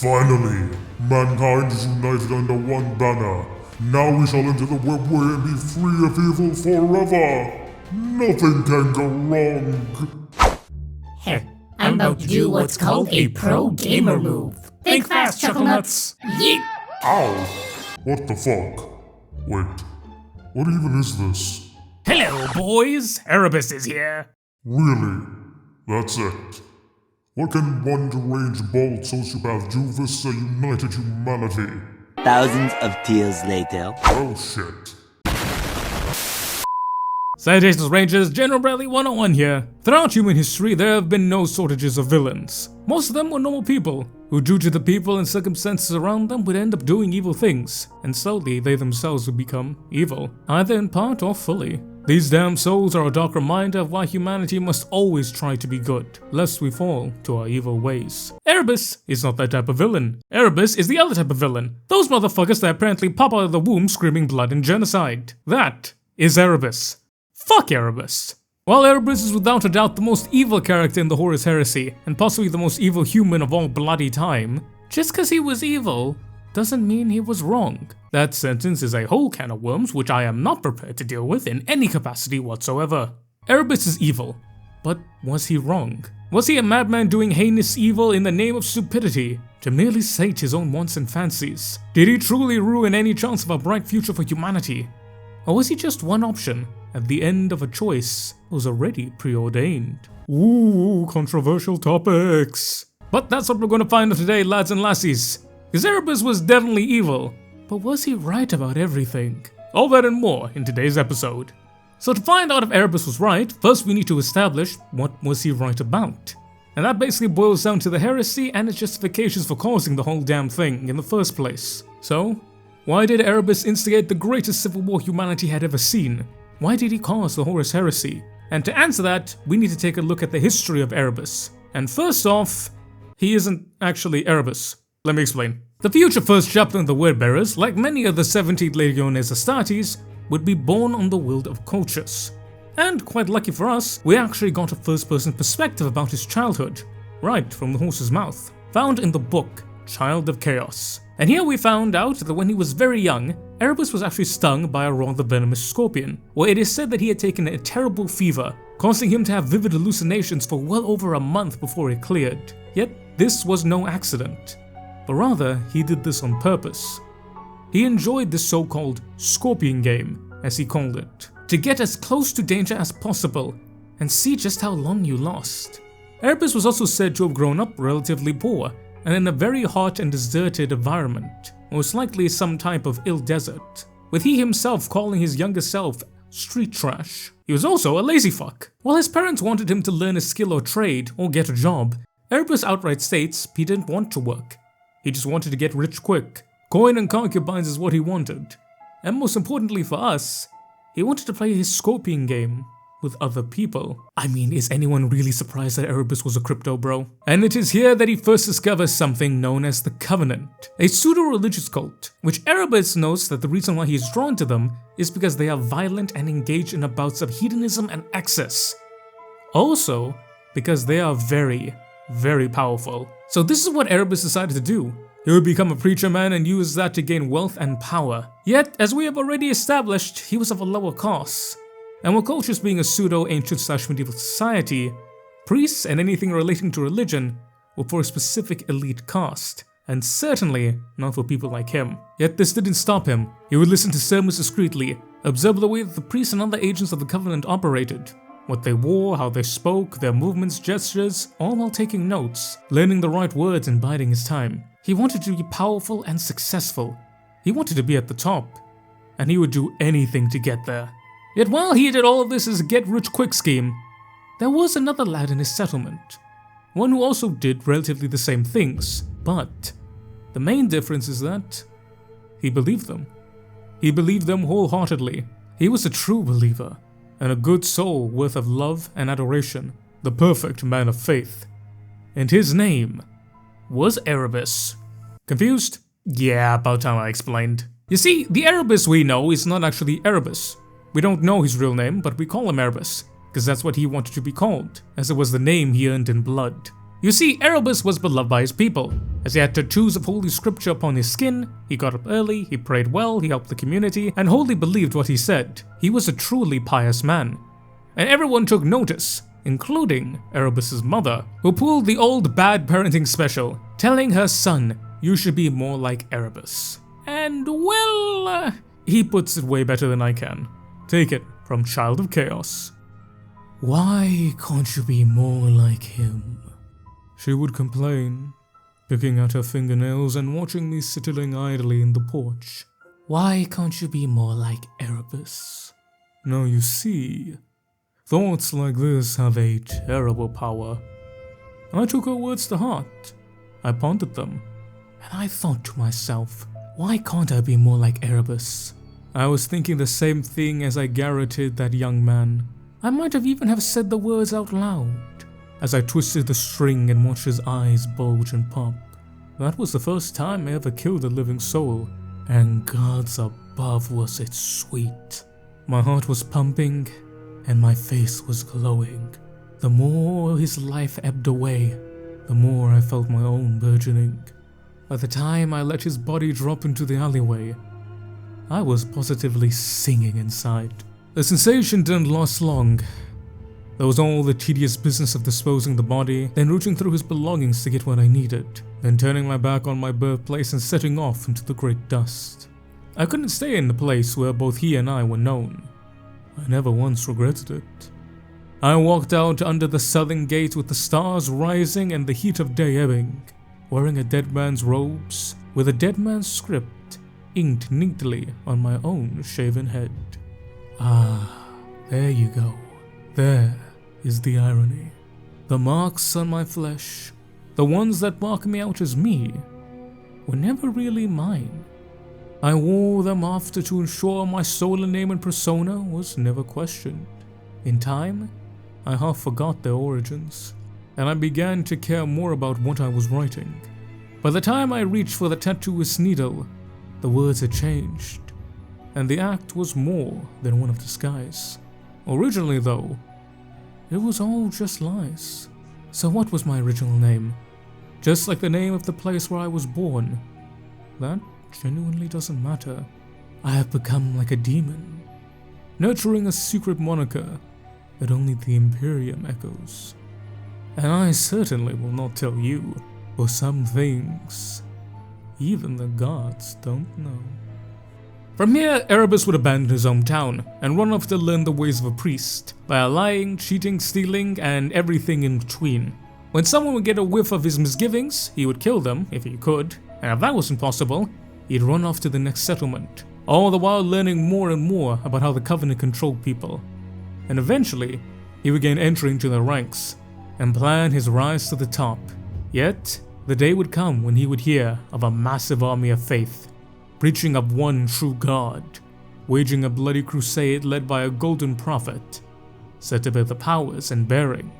Finally, mankind is united under one banner. Now we shall enter the webway and be free of evil forever. Nothing can go wrong. I'm about to do what's called a pro-gamer move. Think fast, Chuckle Nuts! Yeet! Ow! What the fuck? Wait, what even is this? Hello, boys! Erebus is here! Really? That's it? What can one deranged bald sociopath do versus a united humanity? Thousands of tears later. Oh shit. Salutations, Rangers, General Bradley 101 here. Throughout human history, there have been no shortages of villains. Most of them were normal people, who due to the people and circumstances around them would end up doing evil things, and slowly they themselves would become evil, either in part or fully. These damn souls are a dark reminder of why humanity must always try to be good, lest we fall to our evil ways. Erebus is not that type of villain. Erebus is the other type of villain. Those motherfuckers that apparently pop out of the womb screaming blood and genocide. That is Erebus. Fuck Erebus. While Erebus is without a doubt the most evil character in the Horus Heresy, and possibly the most evil human of all bloody time, just cause he was evil doesn't mean he was wrong. That sentence is a whole can of worms which I am not prepared to deal with in any capacity whatsoever. Erebus is evil, but was he wrong? Was he a madman doing heinous evil in the name of stupidity, to merely sate his own wants and fancies? Did he truly ruin any chance of a bright future for humanity? Or was he just one option at the end of a choice that was already preordained? Ooh, controversial topics. But that's what we're going to find out today, lads and lassies. Because Erebus was definitely evil, but was he right about everything? All that and more in today's episode. So to find out if Erebus was right, first we need to establish what was he right about. And that basically boils down to the heresy and its justifications for causing the whole damn thing in the first place. So, why did Erebus instigate the greatest civil war humanity had ever seen? Why did he cause the Horus Heresy? And to answer that, we need to take a look at the history of Erebus. And first off, he isn't actually Erebus. Let me explain. The future first chaplain of the Wordbearers, like many of the 17th Legiones Astartes, would be born on the world of Colchis. And quite lucky for us, we actually got a first-person perspective about his childhood, right from the horse's mouth, found in the book Child of Chaos. And here we found out that when he was very young, Erebus was actually stung by a rather venomous scorpion, where it is said that he had taken a terrible fever, causing him to have vivid hallucinations for well over a month before it cleared. Yet this was no accident, but rather he did this on purpose. He enjoyed this so-called scorpion game, as he called it, to get as close to danger as possible and see just how long you lost. Erebus was also said to have grown up relatively poor, and in a very hot and deserted environment, most likely some type of ill desert, with he himself calling his younger self street trash. He was also a lazy fuck. While his parents wanted him to learn a skill or trade or get a job, Erebus outright states he didn't want to work. He just wanted to get rich quick. Coin and concubines is what he wanted. And most importantly for us, he wanted to play his scorpion game with other people. I mean, is anyone really surprised that Erebus was a crypto bro? And it is here that he first discovers something known as the Covenant, a pseudo-religious cult, which Erebus notes that the reason why he is drawn to them is because they are violent and engage in bouts of hedonism and excess. Also, because they are very, very powerful. So this is what Erebus decided to do. He would become a preacher man and use that to gain wealth and power. Yet, as we have already established, he was of a lower class. And with Colchis being a pseudo-ancient/medieval society, priests and anything relating to religion were for a specific elite caste, and certainly not for people like him. Yet this didn't stop him. He would listen to sermons discreetly, observe the way that the priests and other agents of the Covenant operated, what they wore, how they spoke, their movements, gestures, all while taking notes, learning the right words and biding his time. He wanted to be powerful and successful. He wanted to be at the top, and he would do anything to get there. Yet while he did all of this as a get-rich-quick scheme, there was another lad in his settlement, one who also did relatively the same things, but the main difference is that he believed them. He believed them wholeheartedly. He was a true believer, and a good soul worth of love and adoration, the perfect man of faith. And his name was Erebus. Confused? Yeah, about time I explained. You see, the Erebus we know is not actually Erebus. We don't know his real name, but we call him Erebus, because that's what he wanted to be called, as it was the name he earned in blood. You see, Erebus was beloved by his people. As he had tattoos of holy scripture upon his skin, he got up early, he prayed well, he helped the community, and wholly believed what he said. He was a truly pious man. And everyone took notice, including Erebus's mother, who pulled the old bad parenting special, telling her son, "You should be more like Erebus." And well, he puts it way better than I can. Take it from Child of Chaos. "Why can't you be more like him?" she would complain, picking at her fingernails and watching me sittling idly in the porch. "Why can't you be more like Erebus?" Now you see, thoughts like this have a terrible power. I took her words to heart. I pondered them, and I thought to myself, why can't I be more like Erebus? I was thinking the same thing as I garroted that young man. I might have even have said the words out loud, as I twisted the string and watched his eyes bulge and pop. That was the first time I ever killed a living soul, and gods above was it sweet. My heart was pumping, and my face was glowing. The more his life ebbed away, the more I felt my own burgeoning. By the time I let his body drop into the alleyway, I was positively singing inside. The sensation didn't last long. There was all the tedious business of disposing the body, then rooting through his belongings to get what I needed, then turning my back on my birthplace and setting off into the great dust. I couldn't stay in the place where both he and I were known. I never once regretted it. I walked out under the southern gate with the stars rising and the heat of day ebbing, wearing a dead man's robes, with a dead man's script inked neatly on my own shaven head. Ah, there you go. There is the irony. The marks on my flesh, the ones that mark me out as me, were never really mine. I wore them after to ensure my stolen name and persona was never questioned. In time, I half forgot their origins, and I began to care more about what I was writing. By the time I reached for the tattooist's needle, the words had changed, and the act was more than one of disguise. Originally, though, it was all just lies. So what was my original name? Just like the name of the place where I was born. That genuinely doesn't matter. I have become like a demon, nurturing a secret moniker that only the Imperium echoes. And I certainly will not tell you, for some things, even the gods don't know. From here, Erebus would abandon his hometown and run off to learn the ways of a priest, by lying, cheating, stealing, and everything in between. When someone would get a whiff of his misgivings, he would kill them, if he could, and if that wasn't possible, he'd run off to the next settlement, all the while learning more and more about how the Covenant controlled people. And eventually, he would gain entry into the ranks, and plan his rise to the top. Yet, the day would come when he would hear of a massive army of faith, preaching of one true God, waging a bloody crusade led by a golden prophet, said to bear the powers and bearing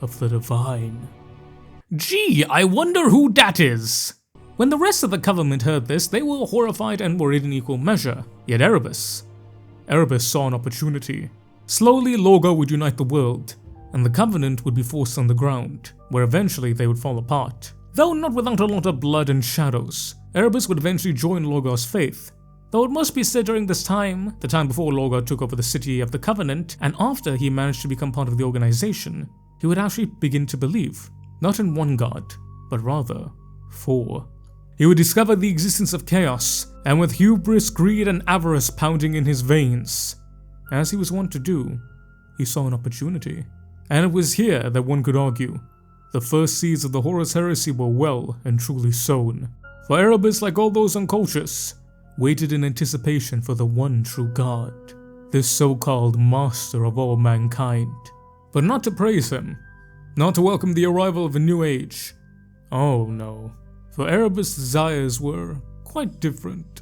of the divine. Gee, I wonder who that is! When the rest of the Covenant heard this, they were horrified and worried in equal measure. Yet Erebus saw an opportunity. Slowly, Lorgar would unite the world, and the Covenant would be forced on the ground, where eventually they would fall apart. Though not without a lot of blood and shadows, Erebus would eventually join Lorgar's faith. Though it must be said during this time, the time before Lorgar took over the city of the Covenant, and after he managed to become part of the organization, he would actually begin to believe, not in one god, but rather 4. He would discover the existence of chaos, and with hubris, greed, and avarice pounding in his veins, as he was wont to do, he saw an opportunity. And it was here that one could argue the first seeds of the Horus Heresy were well and truly sown. For Erebus, like all those uncultuous, waited in anticipation for the one true God, this so-called master of all mankind. But not to praise him, not to welcome the arrival of a new age. Oh no, for Erebus' desires were quite different.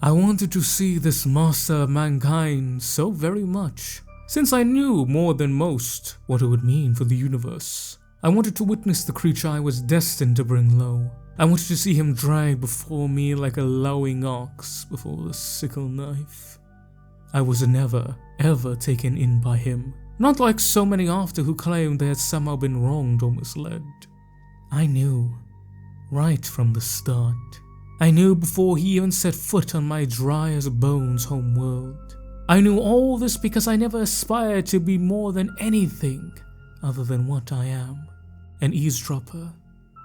I wanted to see this master of mankind so very much, since I knew more than most what it would mean for the universe. I wanted to witness the creature I was destined to bring low. I wanted to see him drag before me like a lowing ox before the sickle knife. I was never, ever taken in by him. Not like so many after who claimed they had somehow been wronged or misled. I knew, right from the start. I knew before he even set foot on my dry-as-bones home world. I knew all this because I never aspired to be more than anything other than what I am. An eavesdropper,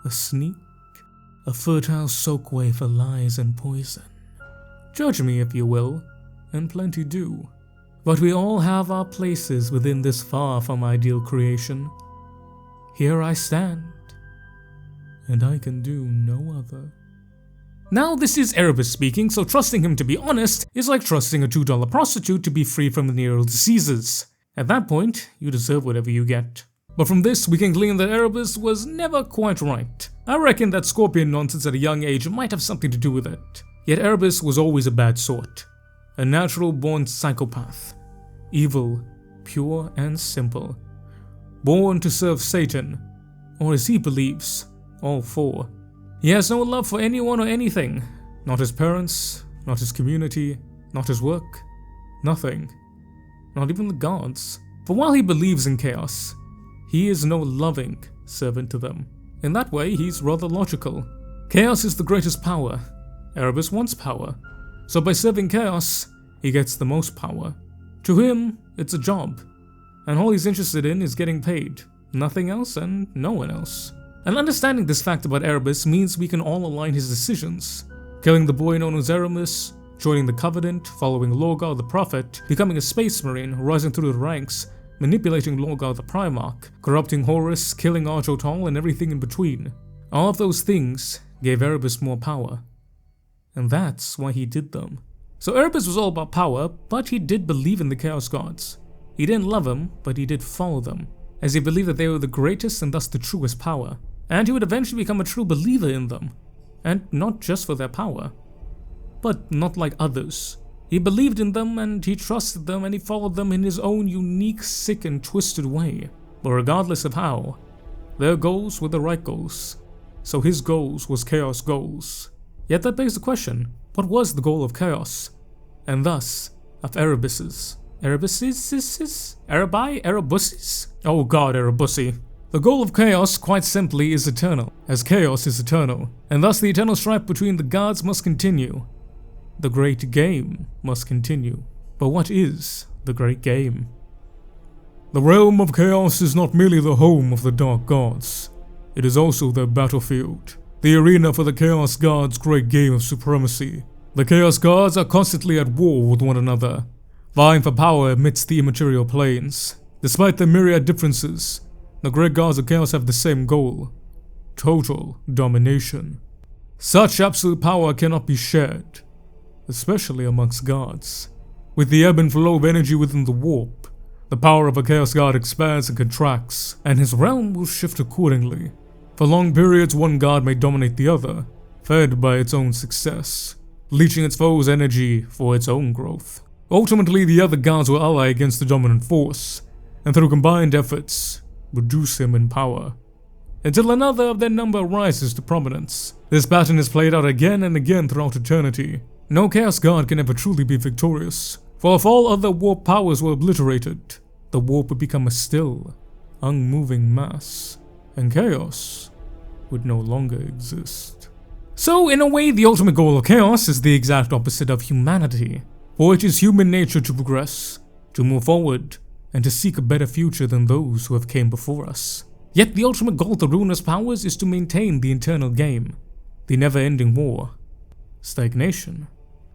a sneak, a fertile soakway for lies and poison. Judge me if you will, and plenty do. But we all have our places within this far from ideal creation. Here I stand, and I can do no other. Now this is Erebus speaking, so trusting him to be honest is like trusting a $2 prostitute to be free from venereal diseases. At that point, you deserve whatever you get. But from this, we can glean that Erebus was never quite right. I reckon that scorpion nonsense at a young age might have something to do with it. Yet Erebus was always a bad sort. A natural-born psychopath. Evil, pure and simple. Born to serve Satan, or as he believes, all four. He has no love for anyone or anything. Not his parents, not his community, not his work, nothing. Not even the gods. For while he believes in chaos, he is no loving servant to them. In that way, he's rather logical. Chaos is the greatest power. Erebus wants power. So by serving chaos, he gets the most power. To him, it's a job. And all he's interested in is getting paid. Nothing else and no one else. And understanding this fact about Erebus means we can all align his decisions. Killing the boy known as Erebus, joining the Covenant, following Lorgar the Prophet, becoming a space marine, rising through the ranks, manipulating Lorgar the Primarch, corrupting Horus, killing Arjotal, and everything in between. All of those things gave Erebus more power. And that's why he did them. So Erebus was all about power, but he did believe in the Chaos Gods. He didn't love them, but he did follow them, as he believed that they were the greatest and thus the truest power. And he would eventually become a true believer in them. And not just for their power, but not like others. He believed in them and he trusted them and he followed them in his own unique, sick and twisted way. But regardless of how, their goals were the right goals. So his goals was Chaos goals. Yet that begs the question, what was the goal of Chaos? And thus, of Erebus's? Erebuses? Erebi? Erebuses? Oh god, Erebusi. The goal of Chaos, quite simply, is eternal, as Chaos is eternal, and thus the eternal strife between the gods must continue. The great game must continue. But what is the great game? The realm of Chaos is not merely the home of the dark gods. It is also their battlefield, the arena for the Chaos Gods' great game of supremacy. The Chaos Gods are constantly at war with one another, vying for power amidst the immaterial planes. Despite their myriad differences, the great gods of Chaos have the same goal: total domination. Such absolute power cannot be shared, especially amongst gods. With the ebb and flow of energy within the warp, the power of a Chaos God expands and contracts, and his realm will shift accordingly. For long periods, one god may dominate the other, fed by its own success, leeching its foe's energy for its own growth. Ultimately, the other gods will ally against the dominant force, and through combined efforts, reduce him in power, until another of their number rises to prominence. This pattern is played out again and again throughout eternity. No Chaos God can ever truly be victorious, for if all other warp powers were obliterated, the warp would become a still, unmoving mass, and Chaos would no longer exist. So, in a way, the ultimate goal of Chaos is the exact opposite of humanity, for it is human nature to progress, to move forward, and to seek a better future than those who have came before us. Yet the ultimate goal of the ruinous powers is to maintain the eternal game, the never-ending war, stagnation.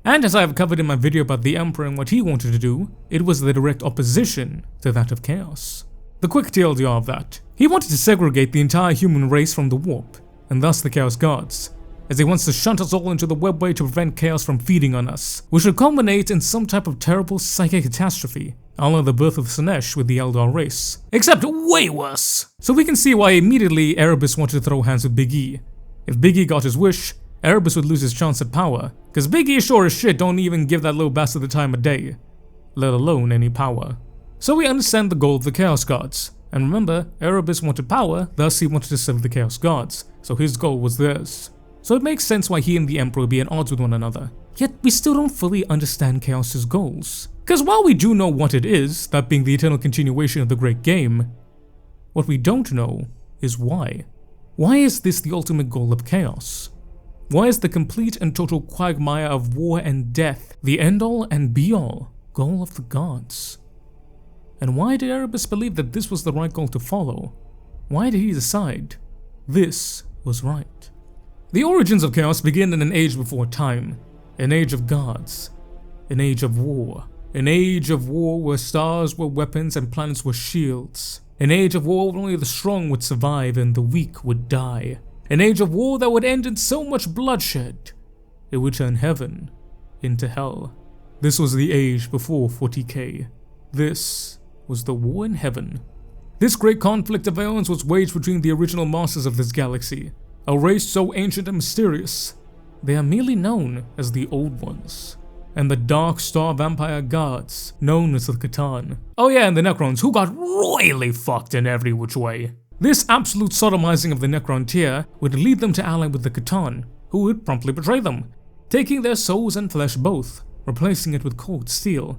And as I have covered in my video about the Emperor and what he wanted to do, it was the direct opposition to that of Chaos. The quick TLDR of that: he wanted to segregate the entire human race from the warp, and thus the Chaos Gods, as he wants to shunt us all into the webway to prevent Chaos from feeding on us, which would culminate in some type of terrible psychic catastrophe, a la the birth of Sinesh with the Eldar race, except way worse. So we can see why immediately Erebus wanted to throw hands with Big E. If Big E got his wish, Erebus would lose his chance at power, cause Big E sure as shit don't even give that little bastard the time of day, let alone any power. So we understand the goal of the Chaos Gods, and remember, Erebus wanted power, thus he wanted to serve the Chaos Gods, so his goal was theirs. so it makes sense why he and the Emperor would be at odds with one another. Yet we still don't fully understand Chaos's goals. Because while we do know what it is, that being the eternal continuation of the great game, what we don't know is why. Why is this the ultimate goal of Chaos? Why is the complete and total quagmire of war and death the end-all and be-all goal of the gods? And why did Erebus believe that this was the right goal to follow? Why did he decide this was right? The origins of Chaos begin in an age before time, an age of gods, an age of war. An age of war where stars were weapons and planets were shields. An age of war where only the strong would survive and the weak would die. An age of war that would end in so much bloodshed, it would turn heaven into hell. This was the age before 40k. This was the war in heaven. This great conflict of aeons was waged between the original masters of this galaxy, a race so ancient and mysterious, they are merely known as the Old Ones, and the Dark Star Vampire Gods, known as the Kh&acirc. Oh yeah, and the Necrons, who got royally fucked in every which way. This absolute sodomizing of the Necron tier would lead them to ally with the Kh&acirc, who would promptly betray them, taking their souls and flesh both, replacing it with cold steel.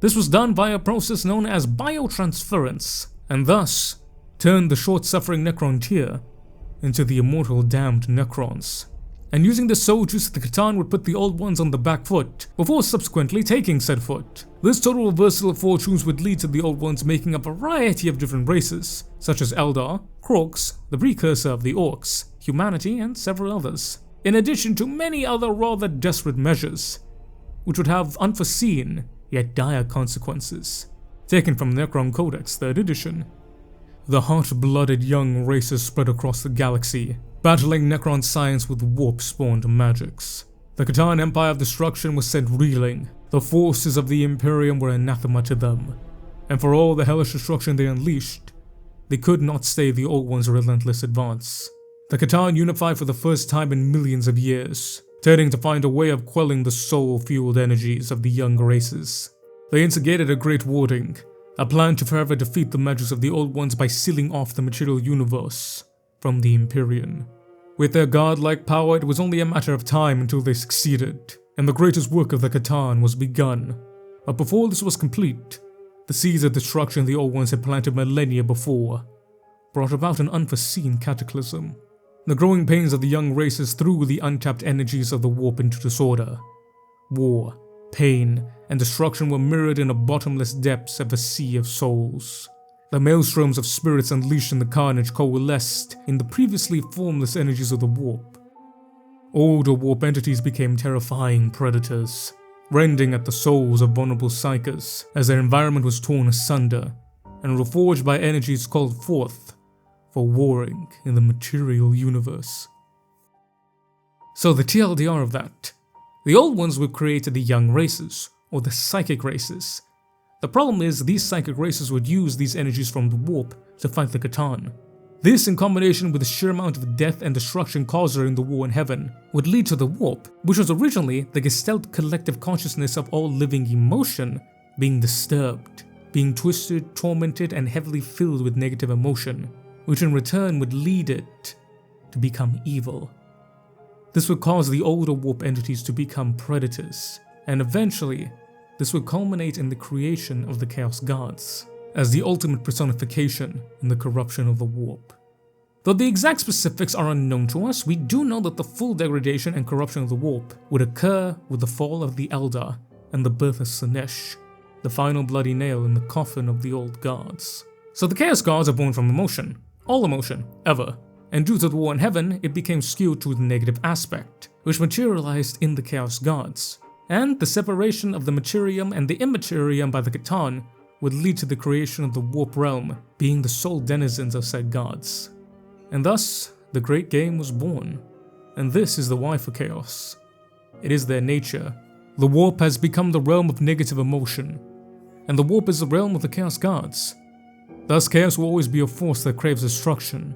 This was done by a process known as biotransference, and thus turned the short-suffering Necron tier into the immortal damned Necrons. And using the soul juice, the Kh&acirc would put the Old Ones on the back foot, before subsequently taking said foot. This total reversal of fortunes would lead to the Old Ones making a variety of different races, such as Eldar, Krogs, the precursor of the Orcs, humanity, and several others, in addition to many other rather desperate measures, which would have unforeseen yet dire consequences. Taken from Necron Codex 3rd edition. The hot-blooded young races spread across the galaxy, battling Necron science with warp-spawned magics. The Kh&acirc Empire of Destruction was sent reeling. The forces of the Imperium were anathema to them, and for all the hellish destruction they unleashed, they could not stay the Old Ones' relentless advance. The Kh&acirc unified for the first time in millions of years, turning to find a way of quelling the soul-fueled energies of the young races. They instigated a great warding, a plan to forever defeat the magics of the Old Ones by sealing off the material universe from the Empyrean. With their godlike power, it was only a matter of time until they succeeded, and the greatest work of the Kh&acirc was begun. But before this was complete, the seeds of destruction the Old Ones had planted millennia before brought about an unforeseen cataclysm. The growing pains of the young races threw the untapped energies of the warp into disorder. War, pain, and destruction were mirrored in the bottomless depths of a sea of souls. The maelstroms of spirits unleashed in the carnage coalesced in the previously formless energies of the warp. Older warp entities became terrifying predators, rending at the souls of vulnerable psychers as their environment was torn asunder and reforged by energies called forth for warring in the material universe. So the TLDR of that, the Old Ones would create the young races, or the psychic races. The problem is these psychic races would use these energies from the warp to fight the Kh&acirc. This, in combination with the sheer amount of death and destruction caused during the war in heaven, would lead to the warp, which was originally the Gestalt collective consciousness of all living emotion, being disturbed, being twisted, tormented, and heavily filled with negative emotion, which in return would lead it to become evil. This would cause the older warp entities to become predators, and eventually, this would culminate in the creation of the Chaos Gods, as the ultimate personification in the corruption of the warp. Though the exact specifics are unknown to us, we do know that the full degradation and corruption of the warp would occur with the fall of the Eldar and the birth of Slaanesh, the final bloody nail in the coffin of the old gods. So the Chaos Gods are born from emotion, all emotion, ever, and due to the war in heaven, it became skewed to the negative aspect, which materialized in the Chaos Gods. And the separation of the materium and the immaterium by the Kh&acirc would lead to the creation of the warp realm, being the sole denizens of said gods. And thus, the great game was born. And this is the why for Chaos. It is their nature. The warp has become the realm of negative emotion, and the warp is the realm of the Chaos Gods. Thus, Chaos will always be a force that craves destruction,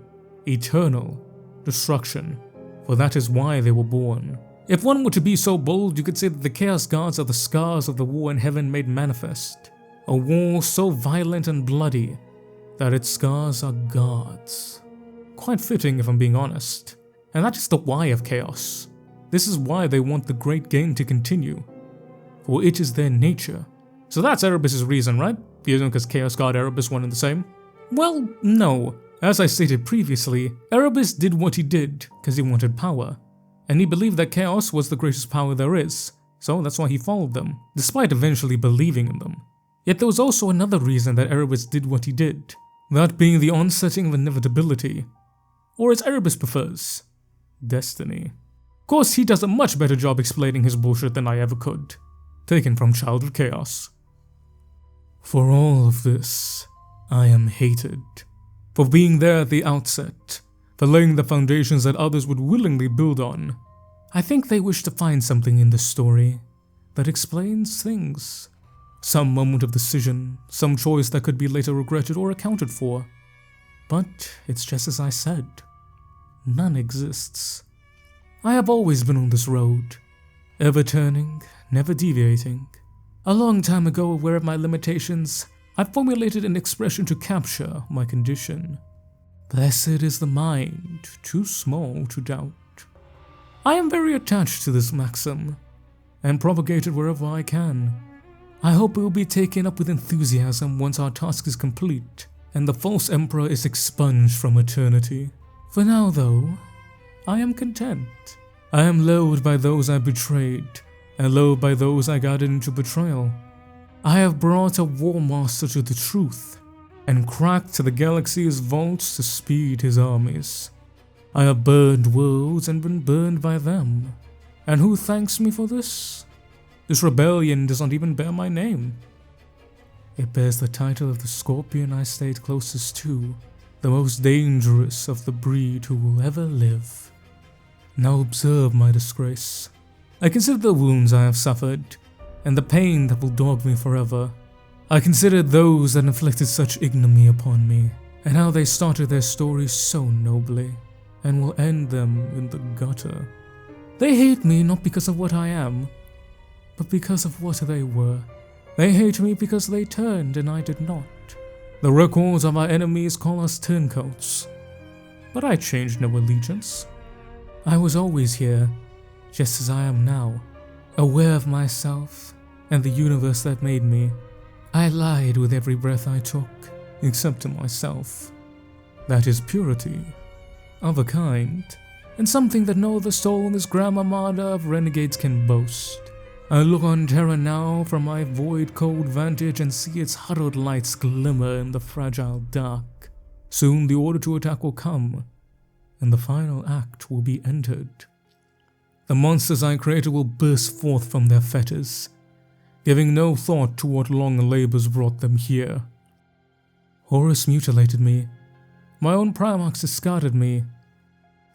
eternal destruction, for that is why they were born. If one were to be so bold, you could say that the Chaos Gods are the scars of the war in heaven made manifest. A war so violent and bloody that its scars are gods. Quite fitting if I'm being honest. And that is the why of chaos. This is why they want the great game to continue, for it is their nature. So that's Erebus' reason, right? Because Chaos God Erebus one and the same? Well, no. As I stated previously, Erebus did what he did because he wanted power, and he believed that chaos was the greatest power there is, so that's why he followed them, despite eventually believing in them. Yet there was also another reason that Erebus did what he did, that being the onsetting of inevitability, or as Erebus prefers, destiny. Of course, he does a much better job explaining his bullshit than I ever could. Taken from Child of Chaos. For all of this, I am hated. For being there at the outset, for laying the foundations that others would willingly build on. I think they wish to find something in this story that explains things. Some moment of decision, some choice that could be later regretted or accounted for. But it's just as I said. None exists. I have always been on this road, ever turning, never deviating. A long time ago, aware of my limitations, I formulated an expression to capture my condition. Blessed is the mind, too small to doubt. I am very attached to this maxim, and propagate it wherever I can. I hope it will be taken up with enthusiasm once our task is complete, and the false emperor is expunged from eternity. For now, though, I am content. I am loathed by those I betrayed, and loathed by those I guided into betrayal. I have brought a war master to the truth, and cracked the galaxy's vaults to speed his armies. I have burned worlds and been burned by them. And who thanks me for this? This rebellion does not even bear my name. It bears the title of the scorpion I stayed closest to, the most dangerous of the breed who will ever live. Now observe my disgrace. I consider the wounds I have suffered, and the pain that will dog me forever. I consider those that inflicted such ignominy upon me, and how they started their stories so nobly, and will end them in the gutter. They hate me not because of what I am, but because of what they were. They hate me because they turned and I did not. The records of our enemies call us turncoats, but I changed no allegiance. I was always here, just as I am now, aware of myself and the universe that made me. I lied with every breath I took, except to myself. That is purity, of a kind, and something that no other soul in this grand armada of renegades can boast. I look on Terra now from my void cold vantage and see its huddled lights glimmer in the fragile dark. Soon the order to attack will come, and the final act will be entered. The monsters I created will burst forth from their fetters, giving no thought to what long labors brought them here. Horus mutilated me. My own Primarchs discarded me.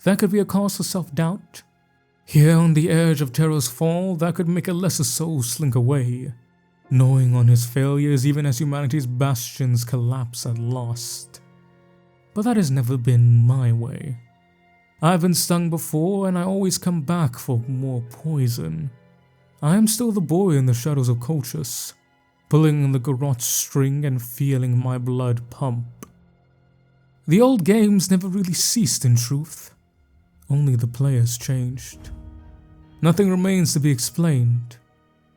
That could be a cause for self-doubt. Here on the edge of Terra's fall, that could make a lesser soul slink away, gnawing on his failures even as humanity's bastions collapse at last. But that has never been my way. I've been stung before, and I always come back for more poison. I am still the boy in the shadows of Colchis, pulling the garrote string and feeling my blood pump. The old games never really ceased in truth, only the players changed. Nothing remains to be explained.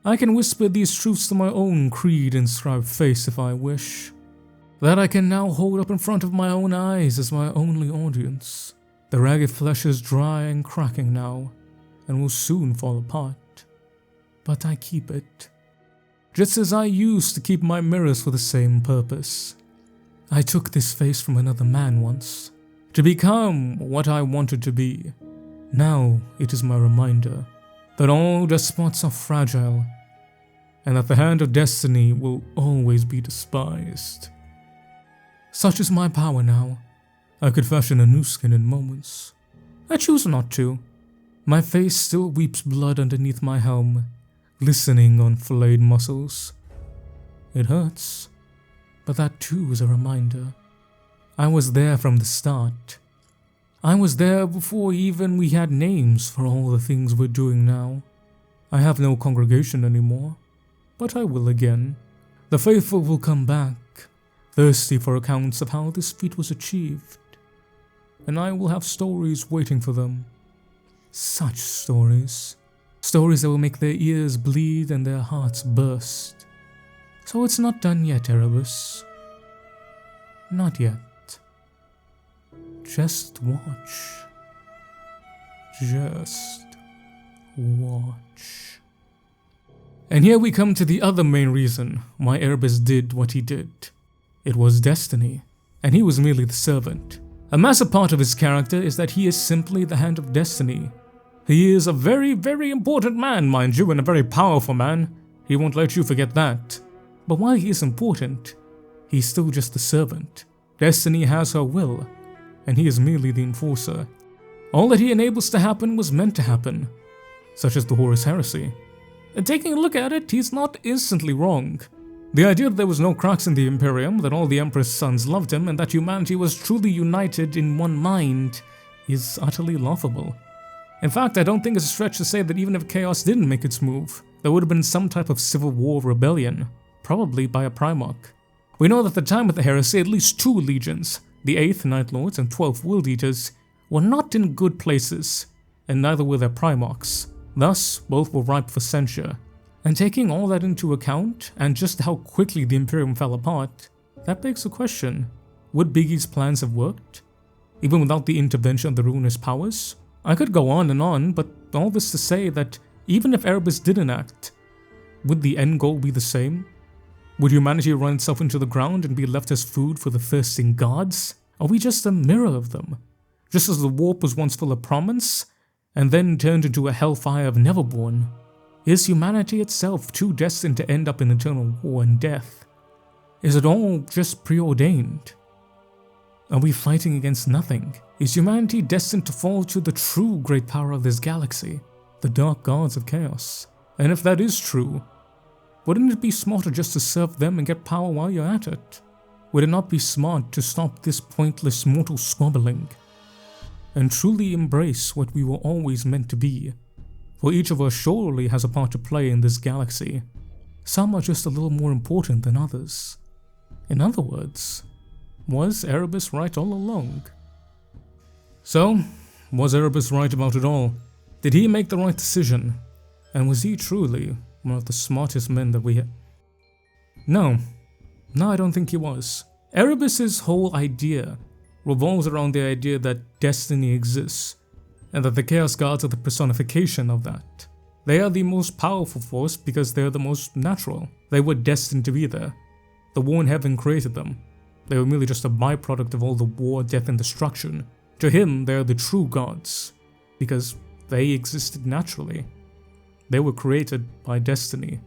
I can whisper these truths to my own creed-inscribed face if I wish. That I can now hold up in front of my own eyes as my only audience. The ragged flesh is dry and cracking now, and will soon fall apart. But I keep it, just as I used to keep my mirrors for the same purpose. I took this face from another man once, to become what I wanted to be. Now it is my reminder that all despots are fragile, and that the hand of destiny will always be despised. Such is my power now. I could fashion a new skin in moments. I choose not to. My face still weeps blood underneath my helm, glistening on flayed muscles. It hurts, but that too is a reminder. I was there from the start. I was there before even we had names for all the things we're doing now. I have no congregation anymore, but I will again. The faithful will come back, thirsty for accounts of how this feat was achieved. and I will have stories waiting for them. Such stories. Stories that will make their ears bleed and their hearts burst. So it's not done yet, Erebus. Not yet. Just watch. Just watch. And here we come to the other main reason why Erebus did what he did. It was destiny, and he was merely the servant. A massive part of his character is that he is simply the hand of destiny. He is a very, very important man, mind you, and a very powerful man. He won't let you forget that. But while he is important, he's still just the servant. Destiny has her will, and he is merely the enforcer. All that he enables to happen was meant to happen, such as the Horus Heresy. And taking a look at it, he's not instantly wrong. The idea that there was no cracks in the Imperium, that all the Emperor's sons loved him, and that humanity was truly united in one mind is utterly laughable. In fact, I don't think it's a stretch to say that even if Chaos didn't make its move, there would have been some type of civil war rebellion, probably by a Primarch. We know that at the time of the Heresy, at least 2 legions, the 8th Night Lords and 12th World Eaters, were not in good places, and neither were their Primarchs. Thus, both were ripe for censure. And taking all that into account, and just how quickly the Imperium fell apart, that begs the question, would Biggie's plans have worked? Even without the intervention of the ruinous powers? I could go on, but all this to say that even if Erebus didn't act, would the end goal be the same? Would humanity run itself into the ground and be left as food for the thirsting gods? Are we just a mirror of them? Just as the warp was once full of promise, and then turned into a hellfire of Neverborn? Is humanity itself too destined to end up in eternal war and death? Is it all just preordained? Are we fighting against nothing? Is humanity destined to fall to the true great power of this galaxy, the dark gods of chaos? And if that is true, wouldn't it be smarter just to serve them and get power while you're at it? Would it not be smart to stop this pointless mortal squabbling and truly embrace what we were always meant to be? For each of us surely has a part to play in this galaxy. Some are just a little more important than others. In other words, was Erebus right all along? So, was Erebus right about it all? Did he make the right decision? And was he truly one of the smartest men that we had? No, I don't think he was. Erebus's whole idea revolves around the idea that destiny exists, and that the Chaos Gods are the personification of that. They are the most powerful force because they are the most natural. They were destined to be there. The war in heaven created them. They were merely just a byproduct of all the war, death, and destruction. To him, they are the true gods, because they existed naturally. They were created by destiny,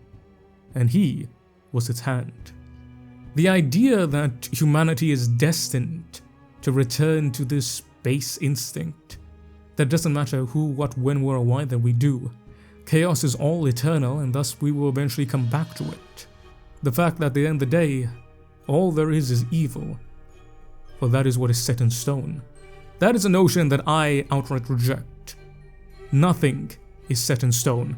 and he was its hand. The idea that humanity is destined to return to this base instinct, that doesn't matter who, what, when, where, or why, that we do. Chaos is all eternal, and thus we will eventually come back to it. The fact that at the end of the day, all there is evil, for that is what is set in stone. That is a notion that I outright reject. Nothing is set in stone.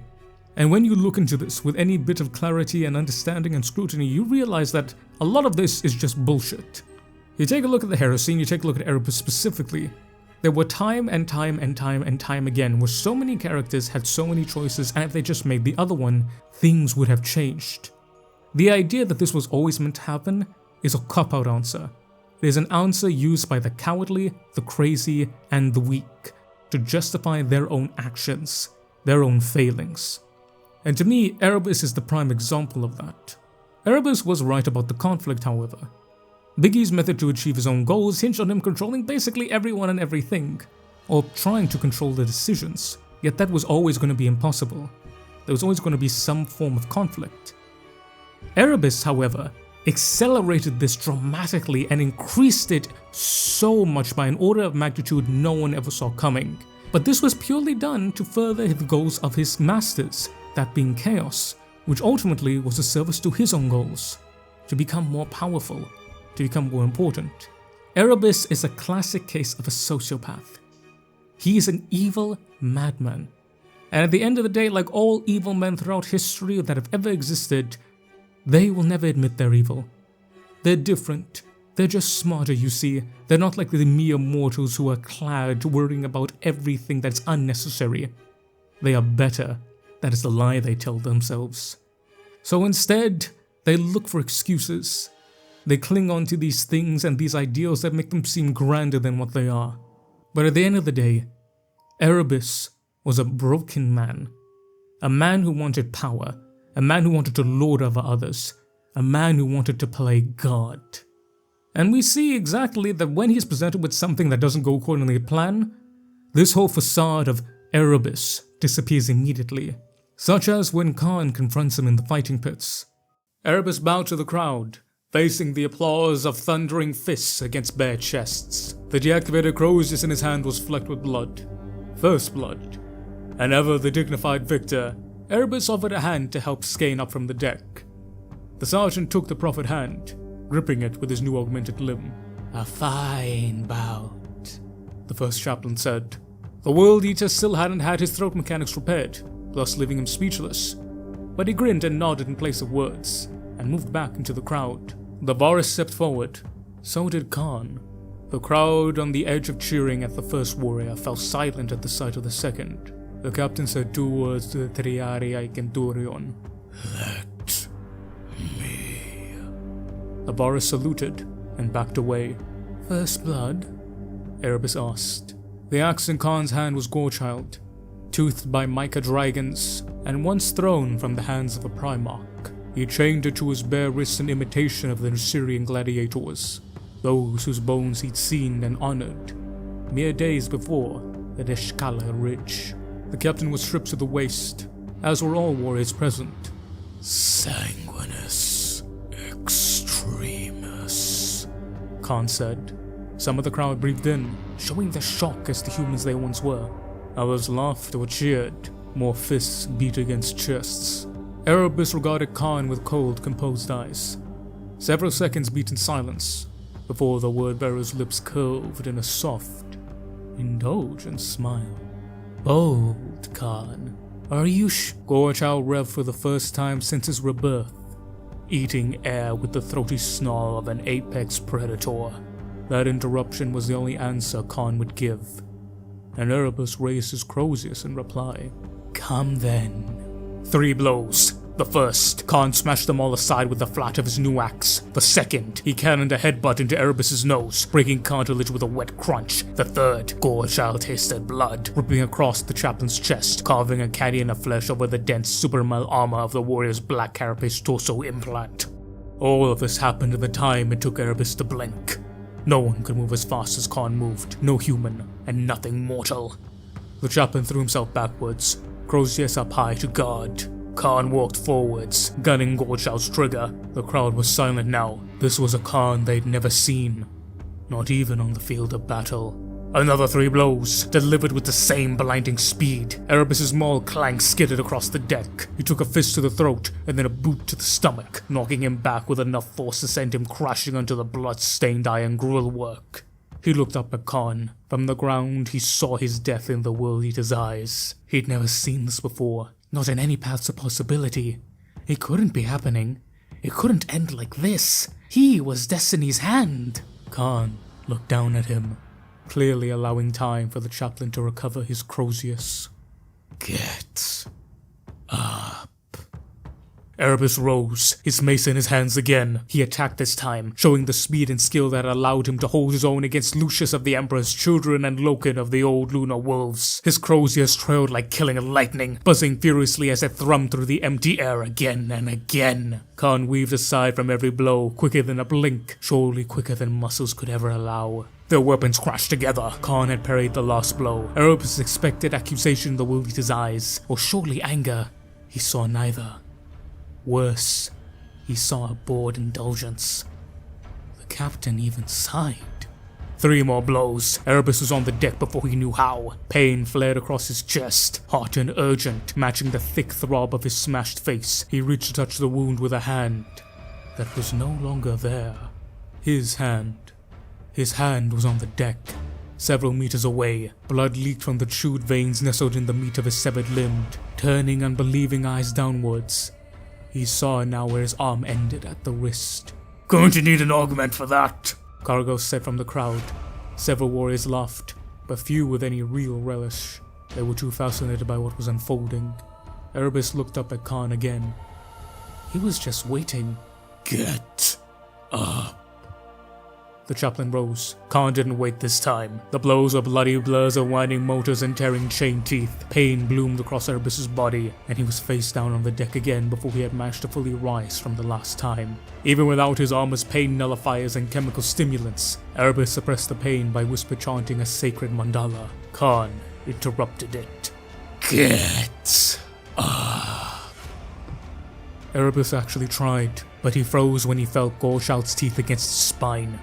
And when you look into this with any bit of clarity and understanding and scrutiny, you realize that a lot of this is just bullshit. You take a look at the Heresy, and you take a look at Erebus specifically. There were time and time again where so many characters had so many choices, and if they just made the other one, things would have changed. The idea that this was always meant to happen is a cop-out answer. It is an answer used by the cowardly, the crazy, and the weak to justify their own actions, their own failings. And to me, Erebus is the prime example of that. Erebus was right about the conflict, however. Biggie's method to achieve his own goals hinged on him controlling basically everyone and everything, or trying to control the decisions, yet that was always going to be impossible. There was always going to be some form of conflict. Erebus, however, accelerated this dramatically and increased it so much by an order of magnitude no one ever saw coming. But this was purely done to further the goals of his masters, that being Chaos, which ultimately was a service to his own goals, to become more powerful, to become more important. Erebus is a classic case of a sociopath. He is an evil madman. And at the end of the day, like all evil men throughout history that have ever existed, they will never admit they're evil. They're different. They're just smarter, you see. They're not like the mere mortals who are clad, worrying about everything that's unnecessary. They are better. That is the lie they tell themselves. So instead, they look for excuses. They cling on to these things and these ideals that make them seem grander than what they are. But at the end of the day, Erebus was a broken man. A man who wanted power. A man who wanted to lord over others. A man who wanted to play God. And we see exactly that when he's presented with something that doesn't go according to plan, this whole facade of Erebus disappears immediately. Such as when Khan confronts him in the fighting pits. Erebus bowed to the crowd, facing the applause of thundering fists against bare chests. The deactivated crozius in his hand was flecked with blood. First blood. And ever the dignified victor, Erebus offered a hand to help Skane up from the deck. The sergeant took the proffered hand, gripping it with his new augmented limb. "A fine bout," the first chaplain said. The World Eater still hadn't had his throat mechanics repaired, thus leaving him speechless. But he grinned and nodded in place of words, and moved back into the crowd. The Varus stepped forward. So did Khan. The crowd on the edge of cheering at the first warrior fell silent at the sight of the second. The captain said 2 words to the Triarii Centurion. "Let me." The Varus saluted and backed away. "First blood?" Erebus asked. The axe in Khan's hand was Gorechild, toothed by mica dragons, and once thrown from the hands of a Primarch. He chained it to his bare wrist in imitation of the Syrian gladiators, those whose bones he'd seen and honored mere days before at Eshkala Ridge. The captain was stripped to the waist, as were all warriors present. "Sanguinus extremus," Khan said. Some of the crowd breathed in, showing their shock as the humans they once were. Others laughed or cheered, more fists beat against chests. Erebus regarded Khan with cold, composed eyes. Several seconds beat in silence, before the word-bearer's lips curved in a soft, indulgent smile. "Bold, Khan. Are you Gorechild revved for the first time since his rebirth, eating air with the throaty snarl of an apex predator. That interruption was the only answer Khan would give, and Erebus raised his crozius in reply. "Come then." 3 blows. The first, Khan smashed them all aside with the flat of his new axe. The second, he cannoned a headbutt into Erebus's nose, breaking cartilage with a wet crunch. The third, Gorechild tasted blood, ripping across the chaplain's chest, carving a canyon of flesh over the dense supermal armor of the warrior's black carapace torso implant. All of this happened in the time it took Erebus to blink. No one could move as fast as Khan moved, no human, and nothing mortal. The chaplain threw himself backwards, crozius up high to guard. Khan walked forwards, gunning Gorechild's trigger. The crowd was silent now. This was a Khan they'd never seen, not even on the field of battle. Another 3 blows, delivered with the same blinding speed. Erebus's maul clang skidded across the deck. He took a fist to the throat, and then a boot to the stomach, knocking him back with enough force to send him crashing onto the blood-stained iron grillwork. He looked up at Khan. From the ground, he saw his death in the World Eater's eyes. He'd never seen this before. Not in any paths of possibility. It couldn't be happening. It couldn't end like this. He was Destiny's hand. Khan looked down at him, clearly allowing time for the chaplain to recover his crozius. "Get up." Erebus rose, his mace in his hands again. He attacked this time, showing the speed and skill that allowed him to hold his own against Lucius of the Emperor's children and Loken of the old lunar wolves. His crozius trailed like killing lightning, buzzing furiously as it thrummed through the empty air again and again. Khan weaved aside from every blow, quicker than a blink, surely quicker than muscles could ever allow. Their weapons crashed together. Khan had parried the last blow. Erebus expected accusation in the World Eater's eyes, or surely anger. He saw neither. Worse, he saw a bored indulgence. The captain even sighed. 3 more blows. Erebus was on the deck before he knew how. Pain flared across his chest, hot and urgent, matching the thick throb of his smashed face. He reached to touch the wound with a hand that was no longer there. His hand. His hand was on the deck, several meters away. Blood leaked from the chewed veins nestled in the meat of his severed limb. Turning unbelieving eyes downwards, he saw now where his arm ended at the wrist. "Going to need an augment for that," Cargo said from the crowd. Several warriors laughed, but few with any real relish. They were too fascinated by what was unfolding. Erebus looked up at Khan again. He was just waiting. Get up. The chaplain rose. Khan didn't wait this time. The blows were bloody blurs of winding motors and tearing chain teeth. Pain bloomed across Erebus's body, and he was face down on the deck again before he had managed to fully rise from the last time. Even without his armor's pain nullifiers and chemical stimulants, Erebus suppressed the pain by whisper chanting a sacred mandala. Khan interrupted it. Get up. Erebus actually tried, but he froze when he felt Gorshout's teeth against his spine.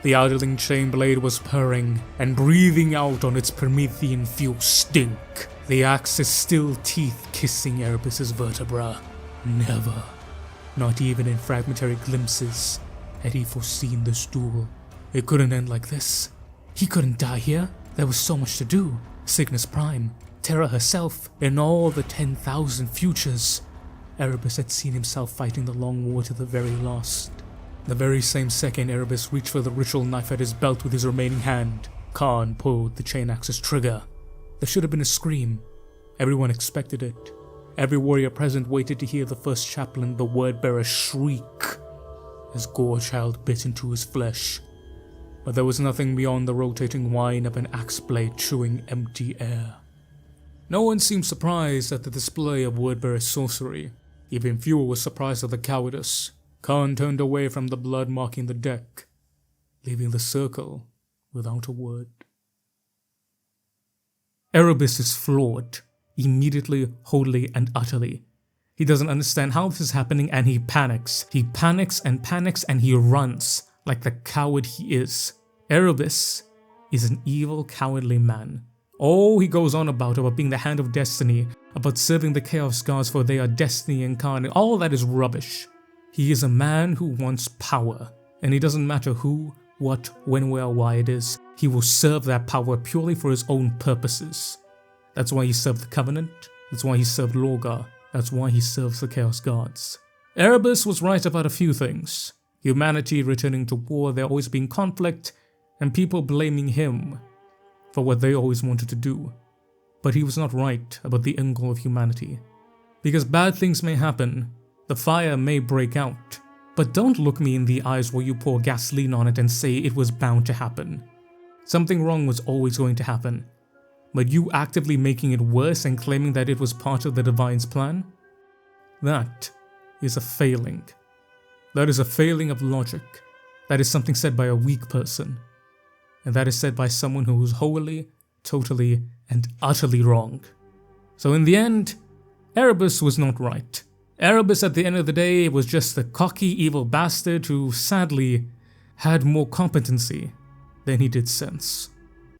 The idling chain blade was purring and breathing out on its Promethean fuel stink. The axe's still teeth kissing Erebus's vertebra. Never, not even in fragmentary glimpses, had he foreseen this duel. It couldn't end like this. He couldn't die here. There was so much to do. Cygnus Prime, Terra herself, in all the 10,000 futures. Erebus had seen himself fighting the Long War to the very last. The very same second Erebus reached for the ritual knife at his belt with his remaining hand, Khan pulled the chain axe's trigger. There should have been a scream. Everyone expected it. Every warrior present waited to hear the first chaplain, the word-bearer, shriek as Gorechild bit into his flesh. But there was nothing beyond the rotating whine of an axe blade chewing empty air. No one seemed surprised at the display of word-bearer's sorcery. Even fewer were surprised at the cowardice. Khan turned away from the blood marking the deck, leaving the circle without a word. Erebus is floored, immediately, wholly, and utterly. He doesn't understand how this is happening and he panics. He panics and he runs, like the coward he is. Erebus is an evil, cowardly man. Oh, he goes on about being the hand of destiny, about serving the Chaos Gods for they are destiny incarnate. All that is rubbish. He is a man who wants power, and it doesn't matter who, what, when, where, or why it is. He will serve that power purely for his own purposes. That's why he served the Covenant. That's why he served Lorgar. That's why he serves the Chaos Gods. Erebus was right about a few things. Humanity returning to war, there always being conflict, and people blaming him for what they always wanted to do. But he was not right about the end goal of humanity. Because bad things may happen, the fire may break out, but don't look me in the eyes while you pour gasoline on it and say it was bound to happen. Something wrong was always going to happen, but you actively making it worse and claiming that it was part of the Divine's plan? That is a failing. That is a failing of logic. That is something said by a weak person. And that is said by someone who is wholly, totally, and utterly wrong. So in the end, Erebus was not right. Erebus at the end of the day was just a cocky, evil bastard who sadly had more competency than he did sense.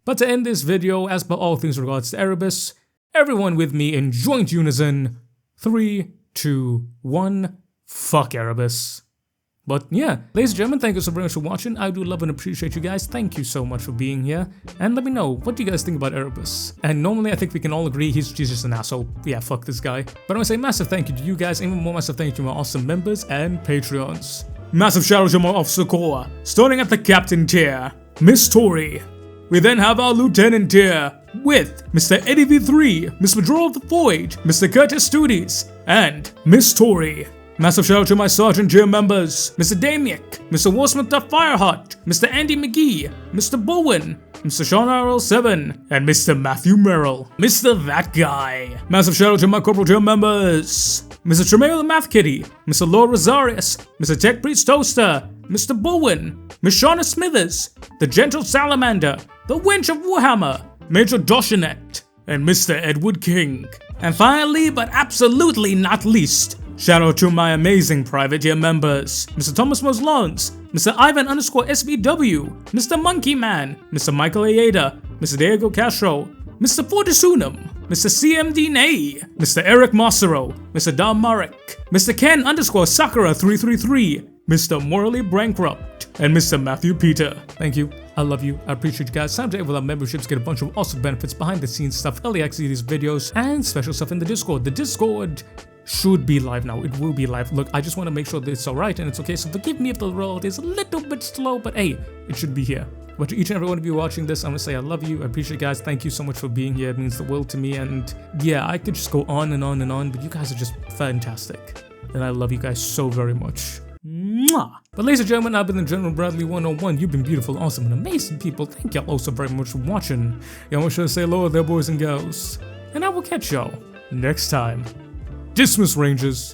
But to end this video, as per all things regards to Erebus, everyone with me in joint unison, 3, 2, 1, fuck Erebus. But yeah, ladies and gentlemen, thank you so very much for watching. I do love and appreciate you guys. Thank you so much for being here. And let me know, what do you guys think about Erebus? And normally I think we can all agree he's just an asshole. Yeah, fuck this guy. But I want to say massive thank you to you guys, and even more massive thank you to my awesome members and Patreons. Massive shout out to my Officer Corps, starting at the Captain tier, Miss Tori. We then have our Lieutenant tier, with Mr. Eddie V3, Miss Major of the Void, Mr. Curtis Studies, and Miss Tori. Massive shout out to my Sergeant tier members, Mr. Damiak, Mr. Warsmith the Fireheart, Mr. Andy McGee, Mr. Bowen, Mr. Sean RL7, and Mr. Matthew Merrill, Mr. That Guy. Massive shout out to my Corporal tier members, Mr. Tremaine the Math Kitty, Mr. Lord Rosarius, Mr. Tech Priest Toaster, Mr. Bowen, Miss Shauna Smithers, The Gentle Salamander, The Wench of Warhammer, Major Doshinet, and Mr. Edward King. And finally, but absolutely not least, shout out to my amazing private tier members, Mr. Thomas Moslons, Mr. Ivan_SBW, Mr. Monkey Man, Mr. Michael Ayeda, Mr. Diego Castro, Mr. Fortisunum, Mr. CMD Nay, Mr. Eric Massaro, Mr. Dom Marek, Mr. Ken_Sakura333, Mr. Morally Bankrupt, and Mr. Matthew Peter. Thank you. I love you. I appreciate you guys. Time to with our memberships, get a bunch of awesome benefits, behind the scenes stuff, early access to these videos, and special stuff in the Discord. The Discord should be live now. It will be live. Look, I just want to make sure that it's alright and it's okay, so forgive me if the roll is a little bit slow, but hey, it should be here. But to each and every one of you watching this, I'm gonna say I love you, I appreciate you guys, thank you so much for being here, it means the world to me, and yeah, I could just go on and on and on, but you guys are just fantastic. And I love you guys so very much. Mwah! But ladies and gentlemen, I've been the General Bradley 101. You've been beautiful, awesome, and amazing people. Thank y'all all so very much for watching. Y'all make sure to say hello there, boys and girls. And I will catch y'all next time. Dismiss, Rangers.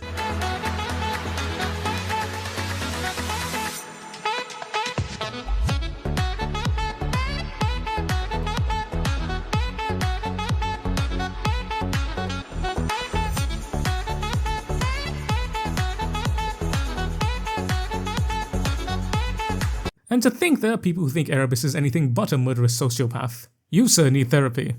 And to think there are people who think Erebus is anything but a murderous sociopath. You, sir, need therapy.